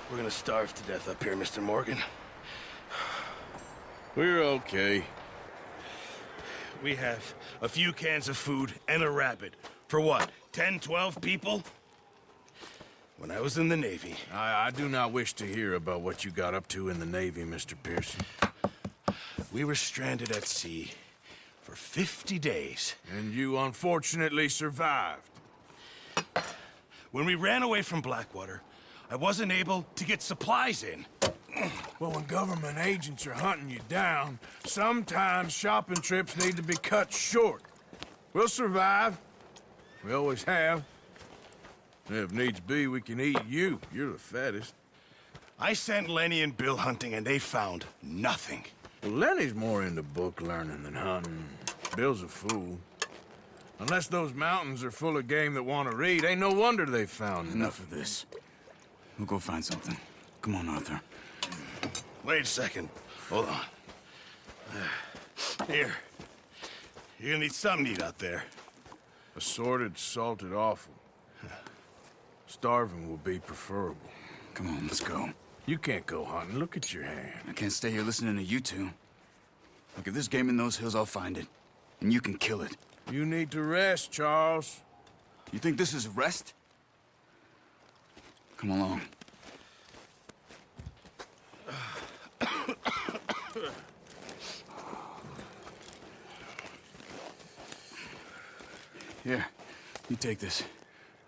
We're gonna starve to death up here, Mr. Morgan. We're okay. We have a few cans of food and a rabbit. For what, 10, 12 people? When I was in the Navy... I do not wish to hear about what you got up to in the Navy, Mr. Pearson. We were stranded at sea for 50 days. And you unfortunately survived. When we ran away from Blackwater, I wasn't able to get supplies in. Well, when government agents are hunting you down, sometimes shopping trips need to be cut short. We'll survive. We always have. If needs be, we can eat you. You're the fattest. I sent Lenny and Bill hunting, and they found nothing. Well, Lenny's more into book learning than hunting. Bill's a fool. Unless those mountains are full of game that want to read, ain't no wonder they found Enough of this. We'll go find something. Come on, Arthur. Wait a second. Hold on. Here. You're gonna need something to eat out there. Assorted, salted offal. Starving will be preferable. Come on, let's go. You can't go hunting. Look at your hand. I can't stay here listening to you two. Look, if there's game in those hills, I'll find it. And you can kill it. You need to rest, Charles. You think this is rest? Come along. Here, you take this.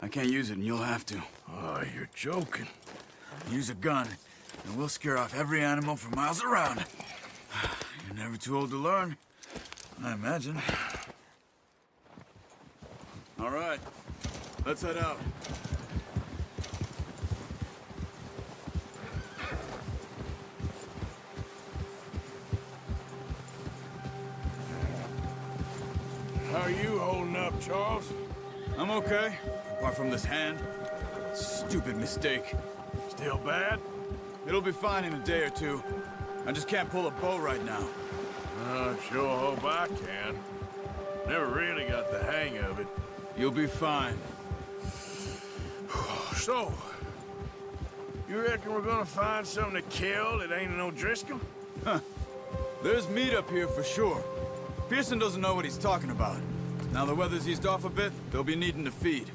I can't use it, and you'll have to. Oh, you're joking. Use a gun, and we'll scare off every animal for miles around. You're never too old to learn, I imagine. All right, let's head out. How are you holding up, Charles? I'm okay, apart from this hand. Stupid mistake. Still bad? It'll be fine in a day or two. I just can't pull a bow right now. Sure hope I can. Never really got the hang of it. You'll be fine. So, you reckon we're gonna find something to kill that ain't no Driscoll? There's meat up here for sure. Pearson doesn't know what he's talking about. Now the weather's eased off a bit, they'll be needing to feed.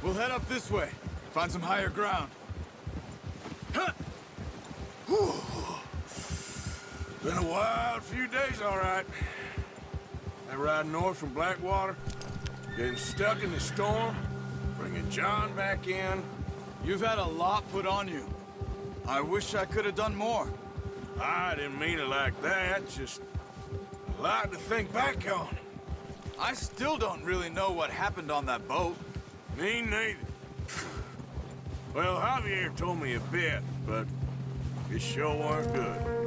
We'll head up this way. Find some higher ground. Been a wild few days, all right. That ride north from Blackwater, getting stuck in the storm, bringing John back in. You've had a lot put on you. I wish I could have done more. I didn't mean it like that, just a lot to think back on. I still don't really know what happened on that boat. Me neither. Well, Javier told me a bit, but it sure weren't good.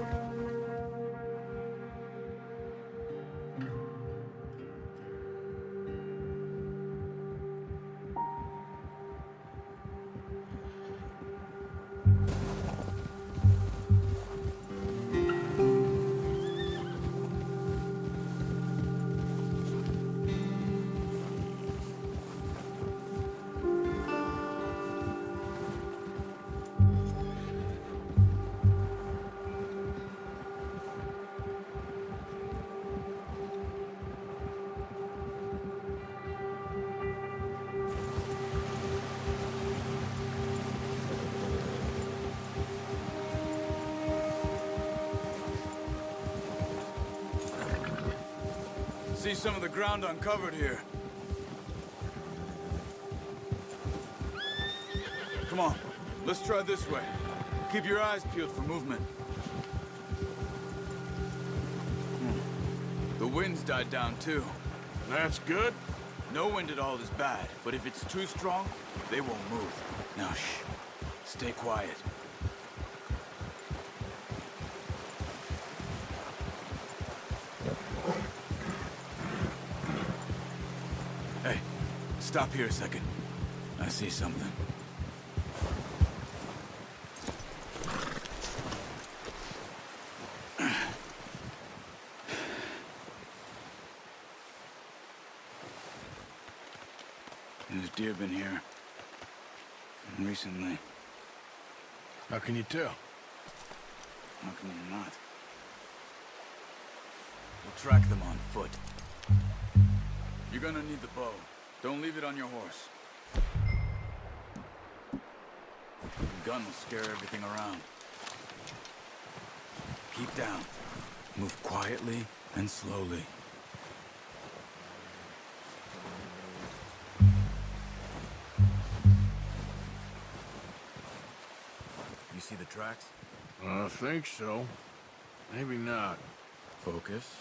See some of the ground uncovered here. Come on, let's try this way. Keep your eyes peeled for movement. The wind's died down too. That's good. No wind at all is bad, but if it's too strong, they won't move. Now shh, stay quiet. Hey, stop here a second. I see something. There's deer been here. And recently. How can you tell? How can you not? We'll track them on foot. You're gonna need the bow. Don't leave it on your horse. The gun will scare everything around. Keep down. Move quietly and slowly. You see the tracks? I think so. Maybe not. Focus.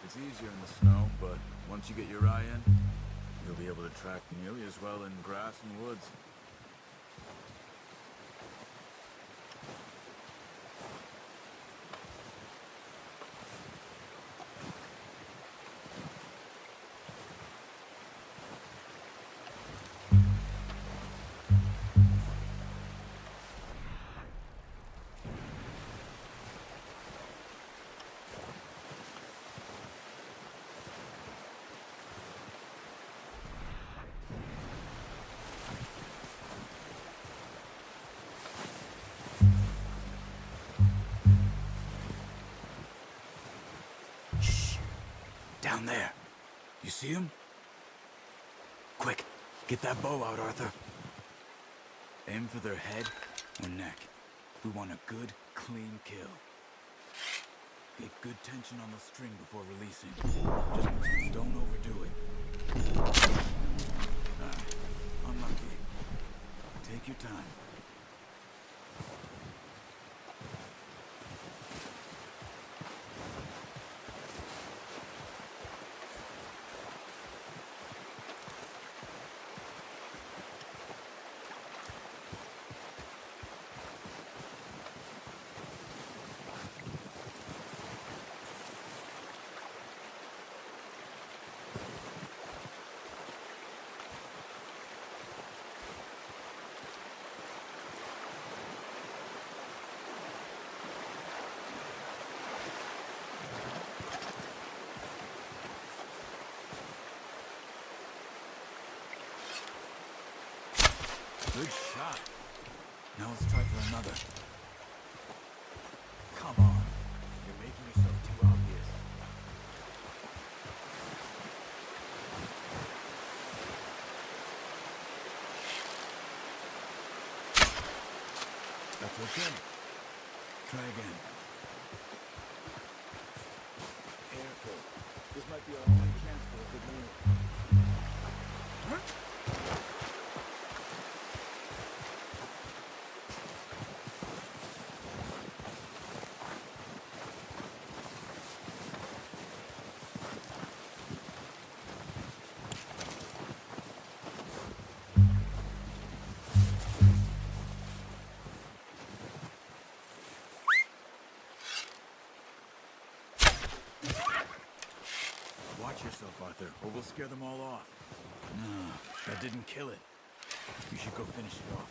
It's easier in the snow, but once you get your eye in, you'll be able to track nearly as well in grass and woods. Down there. You see him? Quick, get that bow out, Arthur. Aim for their head or neck. We want a good, clean kill. Get good tension on the string before releasing. Just don't overdo it. Unlucky. Take your time. Good shot. Now let's try for another. Come on. You're making yourself too obvious. That's okay. Try again. Careful. This might be our only chance for a good meal. Watch yourself, Arthur, or we'll scare them all off. No, that didn't kill it. You should go finish it off.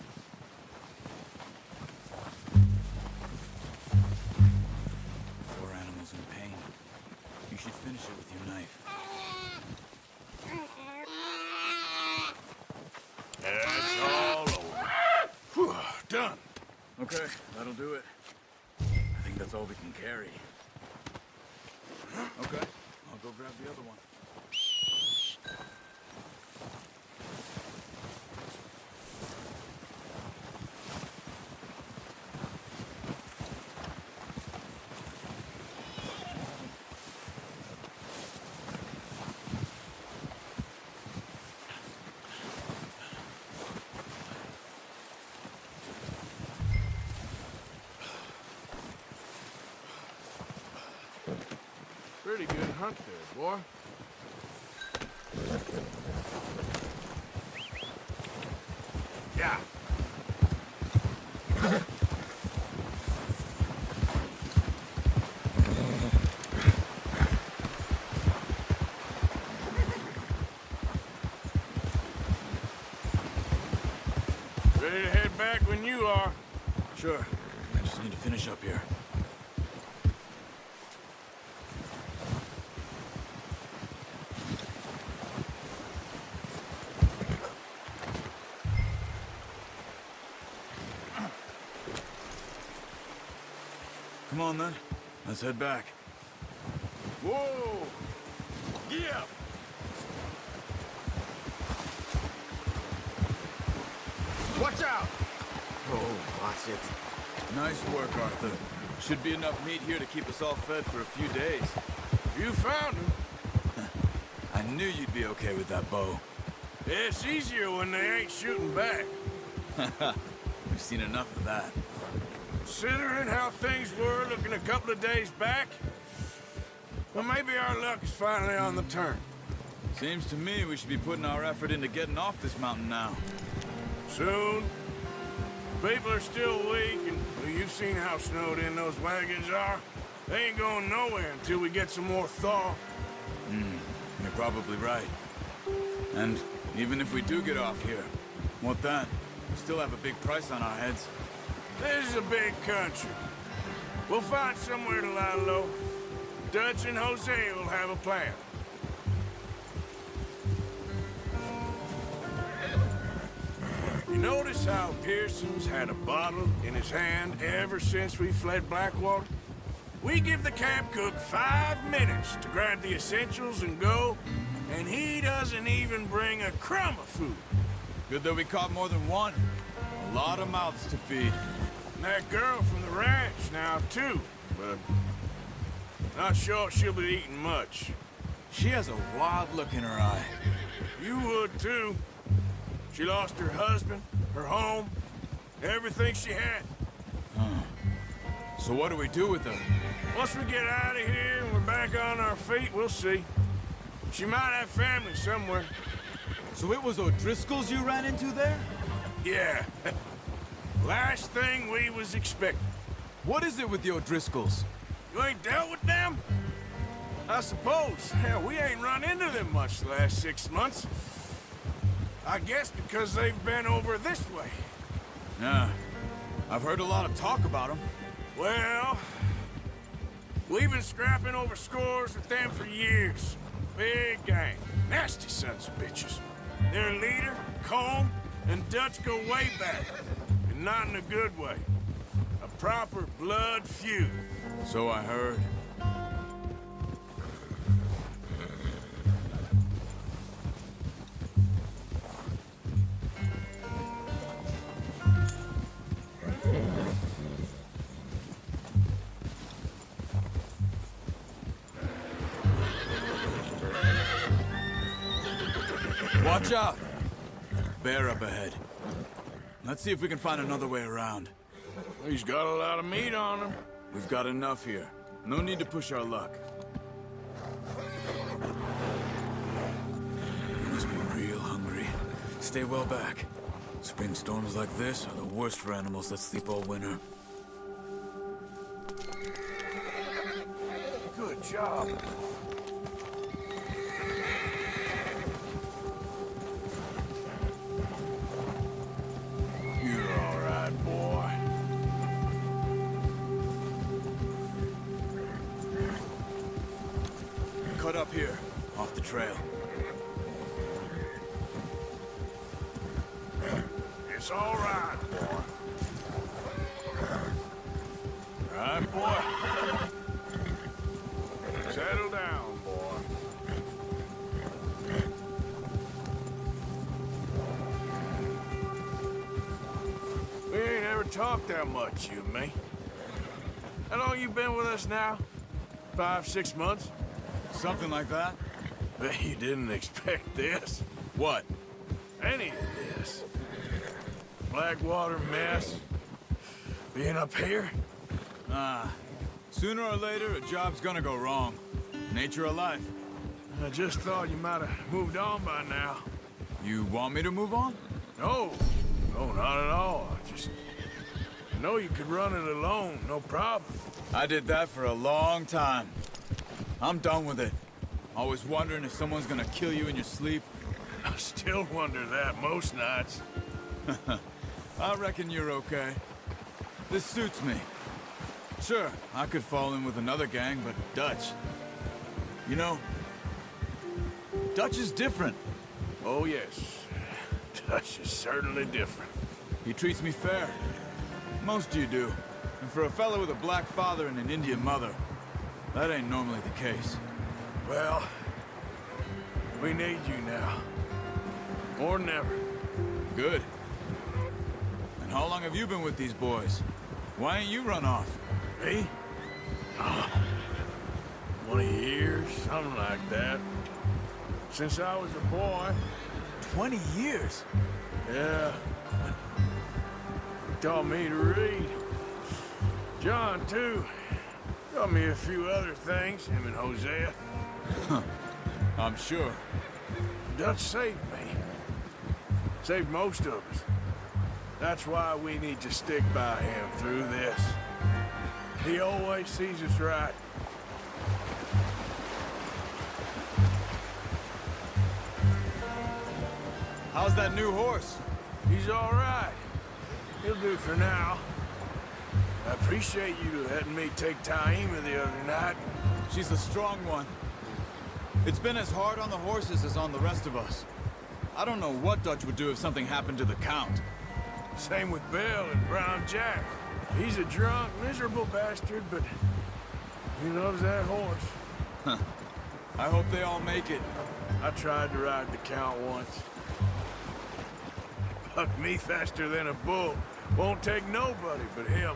Poor animal's in pain. You should finish it with your knife. It's all over. Whew, done. Okay, that'll do it. I think that's all we can carry. Okay, I'll go grab the other one. Pretty good hunt there, boy. Yeah. Ready to head back when you are. Sure. I just need to finish up here. Come on, then. Let's head back. Whoa! Yeah! Watch out! Oh, watch it. Nice work, Arthur. Should be enough meat here to keep us all fed for a few days. You found him. I knew you'd be okay with that bow. It's easier when they ain't shooting back. We've seen enough of that. Considering how things were looking a couple of days back, well, maybe our luck is finally on the turn. Seems to me we should be putting our effort into getting off this mountain now. Soon. People are still weak, and well, you've seen how snowed in those wagons are. They ain't going nowhere until we get some more thaw. You're probably right. And even if we do get off here, what then? We still have a big price on our heads. This is a big country. We'll find somewhere to lie low. Dutch and Jose will have a plan. You notice how Pearson's had a bottle in his hand ever since we fled Blackwater? We give the camp cook 5 minutes to grab the essentials and go, and he doesn't even bring a crumb of food. Good that we caught more than one. A lot of mouths to feed. And that girl from the ranch now, too, but not sure she'll be eating much. She has a wild look in her eye. You would, too. She lost her husband, her home, everything she had. So what do we do with her? Once we get out of here and we're back on our feet, we'll see. She might have family somewhere. So it was O'Driscoll's you ran into there? Yeah. Last thing we was expecting. What is it with the O'Driscolls? You ain't dealt with them? I suppose. Hell, we ain't run into them much the last 6 months. I guess because they've been over this way. Yeah. I've heard a lot of talk about them. Well, we've been scrapping over scores with them for years. Big gang. Nasty sons of bitches. Their leader, Colm, and Dutch go way back. And not in a good way. A proper blood feud. So I heard. Watch out! Bear up ahead. Let's see if we can find another way around. He's got a lot of meat on him. We've got enough here. No need to push our luck. You must be real hungry. Stay well back. Spring storms like this are the worst for animals that sleep all winter. Good job. You're all right, boy. Cut up here, off the trail. It's all right, boy. All right, boy. Settle down, boy. We ain't ever talked that much, you and me. How long you been with us now? 5, 6 months? Something like that? Bet you didn't expect this. What? Any of this. Blackwater mess. Being up here? Sooner or later, a job's gonna go wrong. Nature of life. I just thought you might have moved on by now. You want me to move on? No. No, not at all. I just know you could run it alone, no problem. I did that for a long time. I'm done with it. Always wondering if someone's gonna kill you in your sleep. I still wonder that most nights. I reckon you're okay. This suits me. Sure, I could fall in with another gang, but Dutch... You know, Dutch is different. Oh, yes. Dutch is certainly different. He treats me fair. Most of you do. And for a fellow with a black father and an Indian mother, that ain't normally the case. Well, we need you now. More than ever. Good. And how long have you been with these boys? Why ain't you run off? Me? 20 years, something like that. Since I was a boy. 20 years? Yeah. Taught me to read. John, too. Taught me a few other things, him and Hosea. I'm sure. Dutch saved me. Saved most of us. That's why we need to stick by him through this. He always sees us right. How's that new horse? He's all right. He'll do for now. I appreciate you letting me take Taima the other night. She's the strong one. It's been as hard on the horses as on the rest of us. I don't know what Dutch would do if something happened to the Count. Same with Bill and Brown Jack. He's a drunk, miserable bastard, but he loves that horse. I hope they all make it. I tried to ride the Count once. Bucked me faster than a bull. Won't take nobody but him.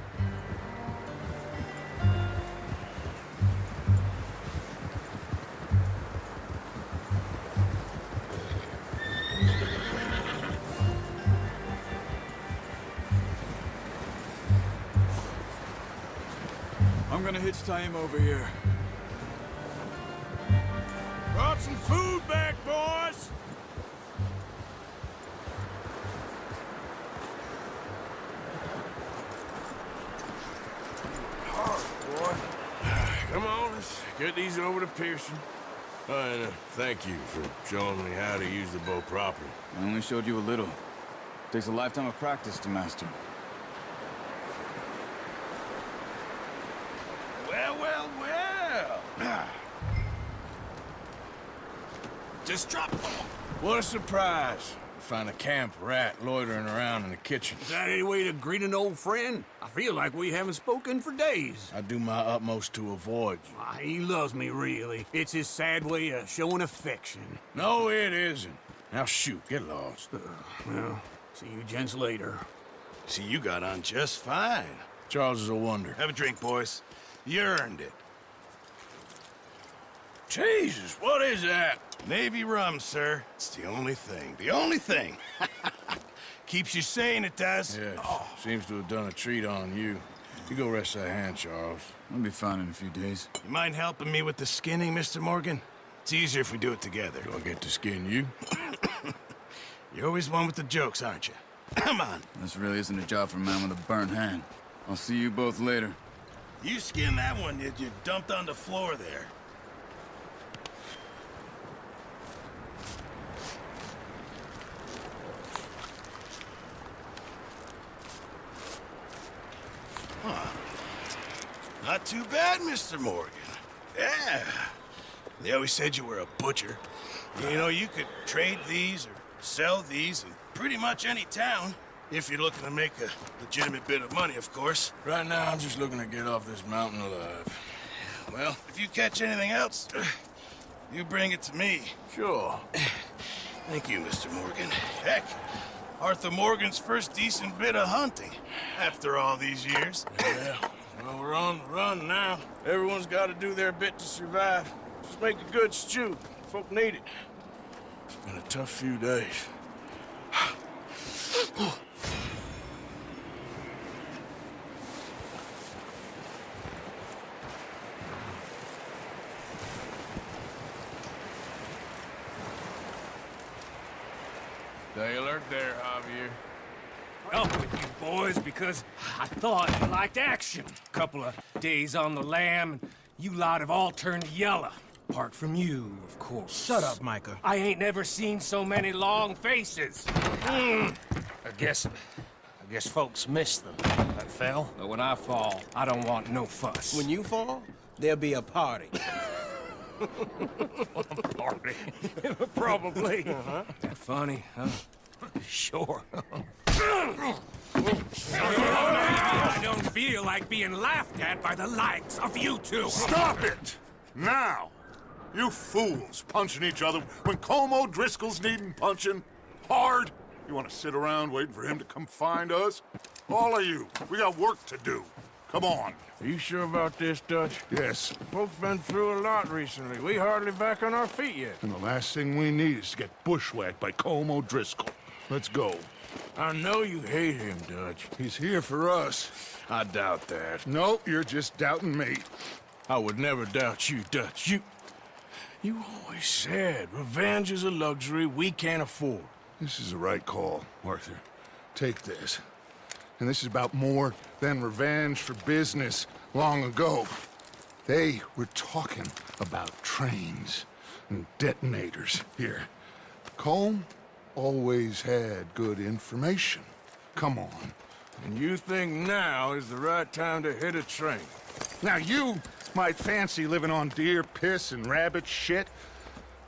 I'm gonna hitch Taima over here. Brought some food back, boys! Hard, boy. Come on, let's get these over to Pearson. And thank you for showing me how to use the bow properly. I only showed you a little. Takes a lifetime of practice to master. Well, well, well. Just drop. What a surprise. Find a camp rat loitering around in the kitchen. Is that any way to greet an old friend? I feel like we haven't spoken for days. I do my utmost to avoid you. He loves me, really. It's his sad way of showing affection. No, it isn't. Now shoot, get lost. Well, see you gents later. See, you got on just fine. Charles is a wonder. Have a drink, boys. You earned it. Jesus, what is that? Navy rum, sir. It's the only thing. The only thing. Keeps you sane, it does. Yes, seems to have done a treat on you. You go rest that hand, Charles. I'll be fine in a few days. You mind helping me with the skinning, Mr. Morgan? It's easier if we do it together. Do I get to skin you? You're always one with the jokes, aren't you? Come on. This really isn't a job for a man with a burnt hand. I'll see you both later. You skinned that one you dumped on the floor there. Not too bad, Mr. Morgan. Yeah. They always said you were a butcher. You know, you could trade these or sell these in pretty much any town. If you're looking to make a legitimate bit of money, of course. Right now, I'm just looking to get off this mountain alive. Well, if you catch anything else, you bring it to me. Sure. Thank you, Mr. Morgan. Heck, Arthur Morgan's first decent bit of hunting after all these years. Yeah, well, we're on the run now. Everyone's got to do their bit to survive. Just make a good stew. Folk need it. It's been a tough few days. Stay alert there, Javier. Up with you boys because I thought you liked action. Couple of days on the lam, and you lot have all turned yellow. Apart from you, of course. Shut up, Micah. I ain't never seen so many long faces. I guess folks miss them. I fell, but when I fall, I don't want no fuss. When you fall, there'll be a party. Party. Probably. That funny, huh? Sure. I don't don't feel like being laughed at by the likes of you two. Stop it! Now! You fools punching each other when Colm O'Driscoll's needing punching. Hard! You want to sit around waiting for him to come find us? All of you, we got work to do. Come on. Are you sure about this, Dutch? Yes. Folks been through a lot recently. We hardly back on our feet yet. And the last thing we need is to get bushwhacked by Colm O'Driscoll. Let's go. I know you hate him, Dutch. He's here for us. I doubt that. No, you're just doubting me. I would never doubt you, Dutch. You always said revenge is a luxury we can't afford. This is the right call, Arthur. Take this. And this is about more than revenge for business long ago. They were talking about trains and detonators here. Colm always had good information. Come on. And you think now is the right time to hit a train? Now you might fancy living on deer piss and rabbit shit.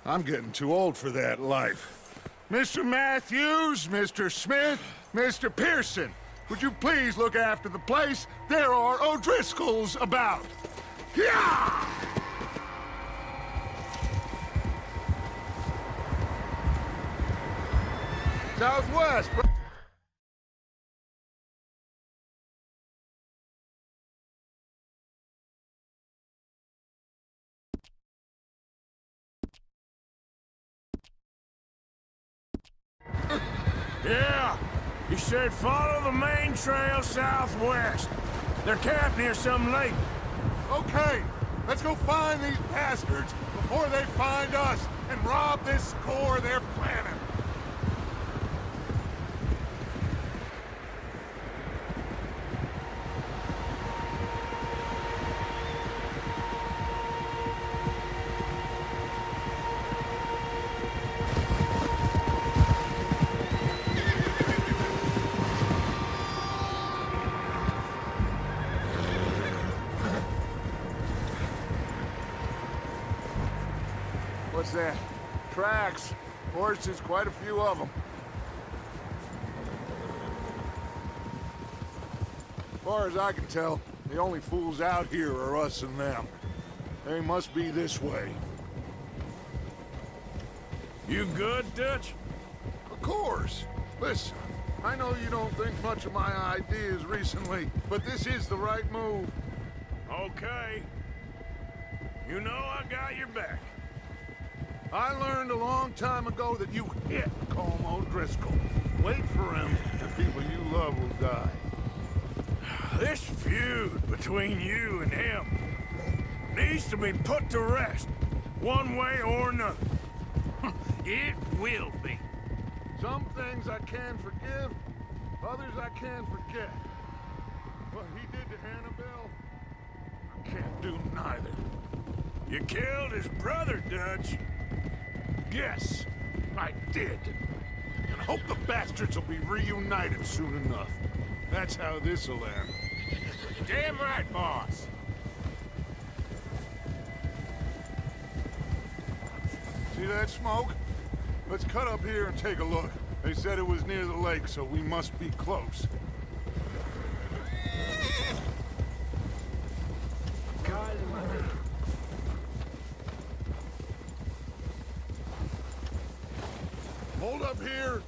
I'm getting too old for that life. Mr. Matthews, Mr. Smith, Mr. Pearson, would you please look after the place? There are O'Driscolls about. Yeah! Southwest. Yeah! He said follow the main trail southwest. They're camped near some lake. Okay, let's go find these bastards before they find us and rob this core they're planning. What's that? Tracks. Horses, quite a few of them. As far as I can tell, the only fools out here are us and them. They must be this way. You good, Dutch? Of course. Listen, I know you don't think much of my ideas recently, but this is the right move. Okay. You know I got your back. I learned a long time ago that you hit Colm O'Driscoll. Wait for him, and people you love will die. This feud between you and him needs to be put to rest, one way or another. It will be. Some things I can forgive, others I can forget. What he did to Annabelle, I can't do neither. You killed his brother, Dutch. Yes, I did. And hope the bastards will be reunited soon enough. That's how this'll end. Damn right, boss. See that smoke? Let's cut up here and take a look. They said it was near the lake, so we must be close. Hold up here.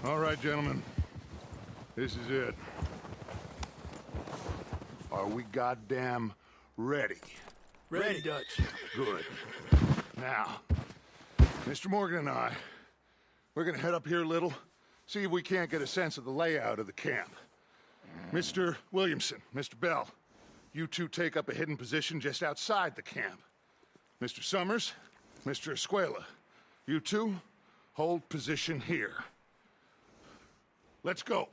All right, gentlemen. This is it. Are we goddamn ready? Ready, Dutch. Good. Now, Mr. Morgan and I, we're gonna head up here a little, see if we can't get a sense of the layout of the camp. Mr. Williamson, Mr. Bell, you two take up a hidden position just outside the camp. Mr. Summers, Mr. Escuela, you two hold position here. Let's go.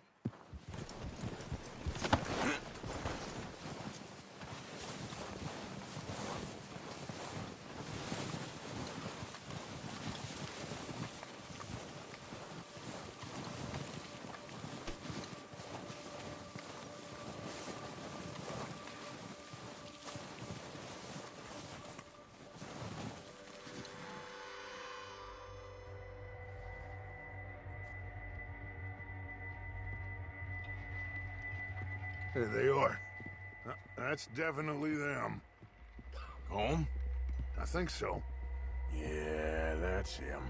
There they are. That's definitely them. Home? I think so. Yeah, that's him.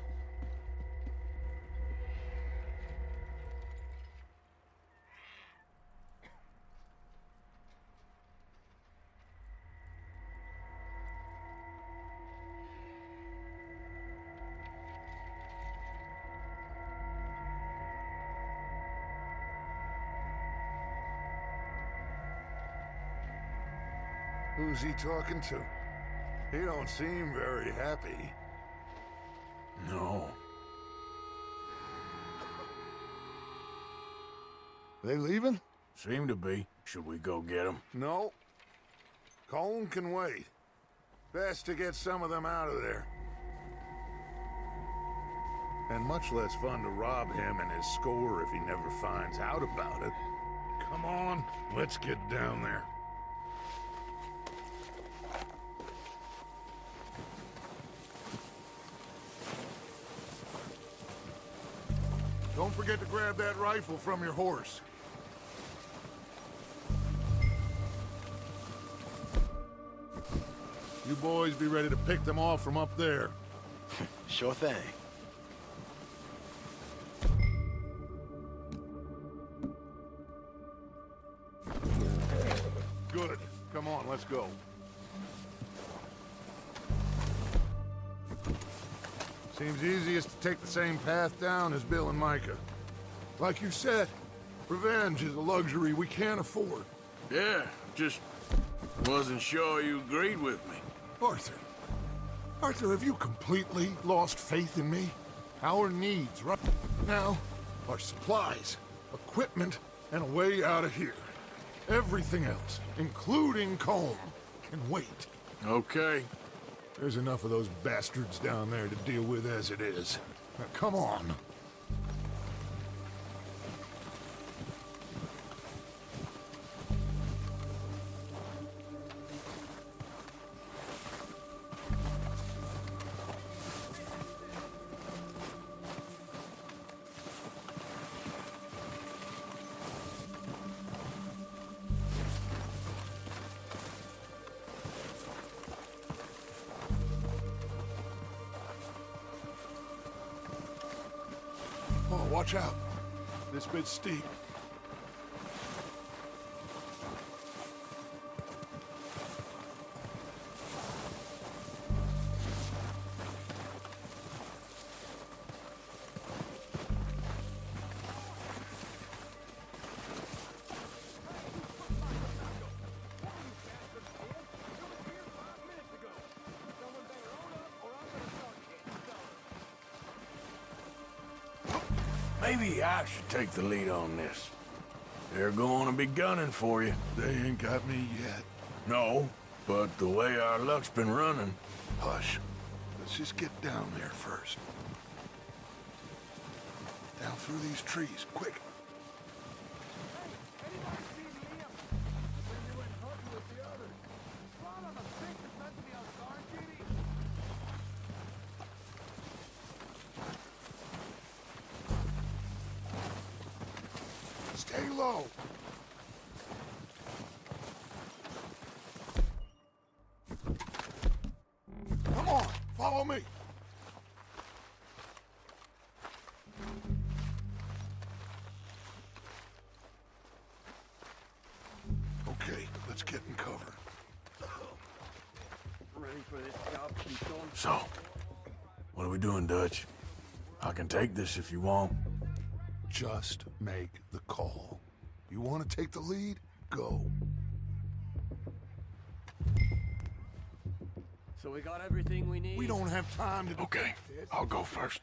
Who's he talking to? He don't seem very happy. No. They leaving? Seem to be. Should we go get them? No. Colton can wait. Best to get some of them out of there. And much less fun to rob him and his score if he never finds out about it. Come on, let's get down there. Don't forget to grab that rifle from your horse. You boys be ready to pick them off from up there. Sure thing. Good. Come on, let's go. Seems easiest to take the same path down as Bill and Micah. Like you said, revenge is a luxury we can't afford. Yeah, just wasn't sure you agreed with me. Arthur. Arthur, have you completely lost faith in me? Our needs right now are supplies, equipment, and a way out of here. Everything else, including Colm, can wait. Okay. There's enough of those bastards down there to deal with as it is. Now, come on. Oh, watch out. This bit's steep. Maybe I should take the lead on this. They're going to be gunning for you. They ain't got me yet. No, but the way our luck's been running... Hush. Let's just get down there first. Down through these trees, quick. Stay low. Come on, follow me. Okay, let's get in cover. Ready for this job, Keystone? So, what are we doing, Dutch? I can take this if you want. Just make the call. You want to take the lead? Go. So we got everything we need? We don't have time to... Okay, I'll go first.